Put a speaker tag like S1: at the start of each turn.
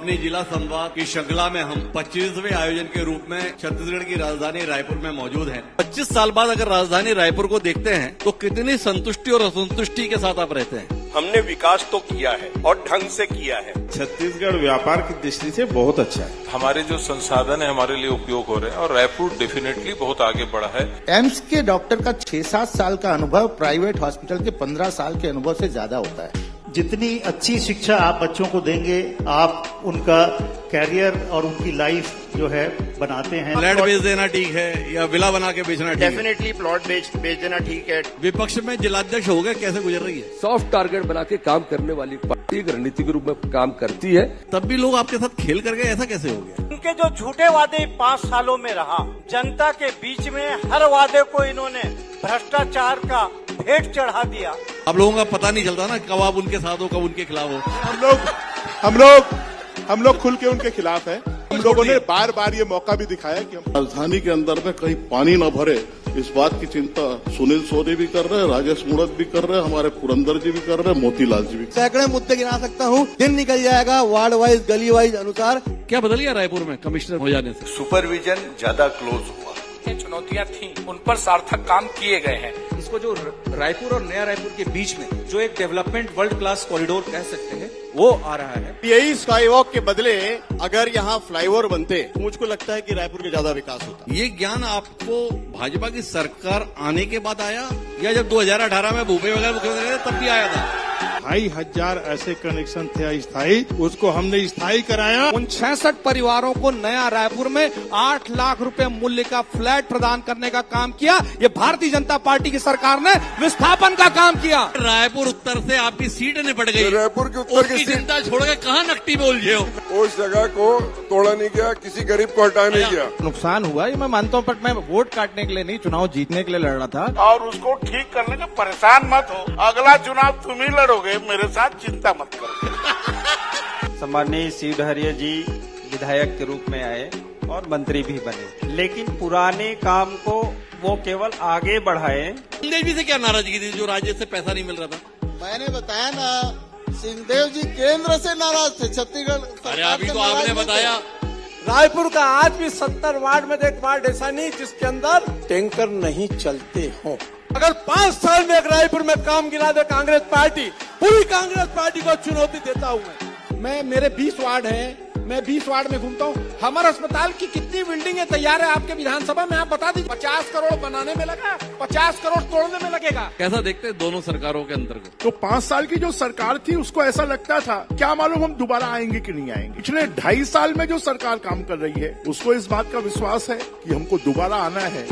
S1: अपनी जिला संवाद की श्रृंखला में हम 25वें आयोजन के रूप में छत्तीसगढ़ की राजधानी रायपुर में मौजूद हैं। 25 साल बाद अगर राजधानी रायपुर को देखते हैं तो कितनी संतुष्टि और असंतुष्टि के साथ आप रहते हैं।
S2: हमने विकास तो किया है और ढंग से किया है।
S3: छत्तीसगढ़ व्यापार की दृष्टि से बहुत अच्छा है।
S4: हमारे जो संसाधन है हमारे लिए उपयोग हो रहे हैं और रायपुर डेफिनेटली बहुत आगे बढ़ा है।
S5: एम्स के डॉक्टर का 6-7 साल का अनुभव प्राइवेट हॉस्पिटल के 15 साल के अनुभव से ज्यादा होता है।
S6: जितनी अच्छी शिक्षा आप बच्चों को देंगे, आप उनका कैरियर और उनकी लाइफ जो है बनाते हैं।
S1: फ्लैट बेच देना ठीक है या विला बना के बेचना ठीक है?
S2: डेफिनेटली प्लॉट बेच देना ठीक है।
S1: विपक्ष में जिलाध्यक्ष हो गए, कैसे गुजर रही है?
S7: सॉफ्ट टारगेट बना के काम करने वाली पार्टी एक रणनीति के रूप में काम करती है।
S1: तब भी लोग आपके साथ खेल कर गए, ऐसा कैसे हो गया?
S8: उनके जो झूठे वादे 5 सालों में रहा, जनता के बीच में हर वादे को इन्होंने भ्रष्टाचार का भेंट चढ़ा दिया।
S1: आप लोगों का पता नहीं चलता ना कब आप उनके साथ हो कब उनके खिलाफ हो।
S3: हम लोग खुल के उनके खिलाफ हैं। हम लोगों ने बार बार ये मौका भी दिखाया कि हम
S9: राजधानी के अंदर में कहीं पानी न भरे, इस बात की चिंता सुनील सोनी भी कर रहे हैं, राजेश मूणत भी कर रहे हैं, हमारे पुरंदर जी भी कर रहे हैं, मोतीलाल जी भी।
S10: सैकड़े मुद्दे गिना सकता हूँ, दिन निकल जाएगा वार्ड वाइज गली वाइज अनुसार।
S1: क्या बदल गया रायपुर में कमिश्नर हो जाने से?
S2: सुपरविजन ज्यादा क्लोज हुआ।
S11: चुनौतियां थी, उन पर सार्थक काम किए गए हैं।
S12: इसको जो रायपुर और नया रायपुर के बीच में जो एक डेवलपमेंट वर्ल्ड क्लास कॉरिडोर कह सकते हैं, वो आ रहा है।
S13: यही स्काई वॉक के बदले अगर यहाँ फ्लाईओवर बनते, मुझको लगता है कि रायपुर के ज्यादा विकास होता।
S1: ये ज्ञान आपको भाजपा की सरकार आने के बाद आया या जब 2018 में भूपेश बघेल मुख्यमंत्री तब भी आया था?
S3: 2,500 ऐसे कनेक्शन थे अस्थायी, उसको हमने स्थायी कराया।
S12: उन 66 परिवारों को नया रायपुर में 8 लाख रुपए मूल्य का फ्लैट प्रदान करने का काम किया। ये भारतीय जनता पार्टी की सरकार ने विस्थापन का काम किया।
S1: रायपुर उत्तर से आपकी सीट निपट गई।
S9: रायपुर के उत्तर की
S1: चिंता छोड़ के कहाँ नकटी में उलझे हो?
S9: उस जगह को तोड़ा नहीं गया, किसी गरीब को हटाया नहीं गया।
S12: नुकसान हुआ ये मैं मानता हूँ, बट मैं वोट काटने के लिए नहीं, चुनाव जीतने के लिए लड़ रहा था।
S2: और उसको ठीक करने के परेशान मत हो, अगला चुनाव तुम ही लड़ोगे, मेरे साथ चिंता मत करो।
S8: सम्माननीय शिव डहरिया जी विधायक के रूप में आए और मंत्री भी बने, लेकिन पुराने काम को वो केवल आगे बढ़ाए।
S1: सिंहदेव से क्या नाराजगी थी जो राज्य से पैसा नहीं मिल रहा था?
S10: मैंने बताया ना, सिंहदेव जी केंद्र से नाराज थे, छत्तीसगढ़।
S1: अरे अभी तो आपने बताया।
S10: रायपुर का आज भी 70 वार्ड में एक वार्ड ऐसा नहीं जिसके अंदर टैंकर नहीं चलते हो। अगर 5 साल में एक रायपुर में काम गिरा दे कांग्रेस पार्टी, पूरी कांग्रेस पार्टी को चुनौती देता हूँ मैं। मेरे 20 वार्ड हैं, मैं 20 वार्ड में घूमता हूँ। हमारे अस्पताल की कितनी बिल्डिंगें तैयार है आपके विधानसभा में, आप बता दीजिए। 50 करोड़ बनाने में लगा, 50 करोड़ तोड़ने में लगेगा।
S1: कैसा देखते हैं दोनों सरकारों के अंतर को?
S3: तो 5 साल की जो सरकार थी उसको ऐसा लगता था क्या मालूम हम दोबारा आएंगे कि नहीं आएंगे। पिछले 2.5 साल में जो सरकार काम कर रही है उसको इस बात का विश्वास है कि हमको दोबारा आना है।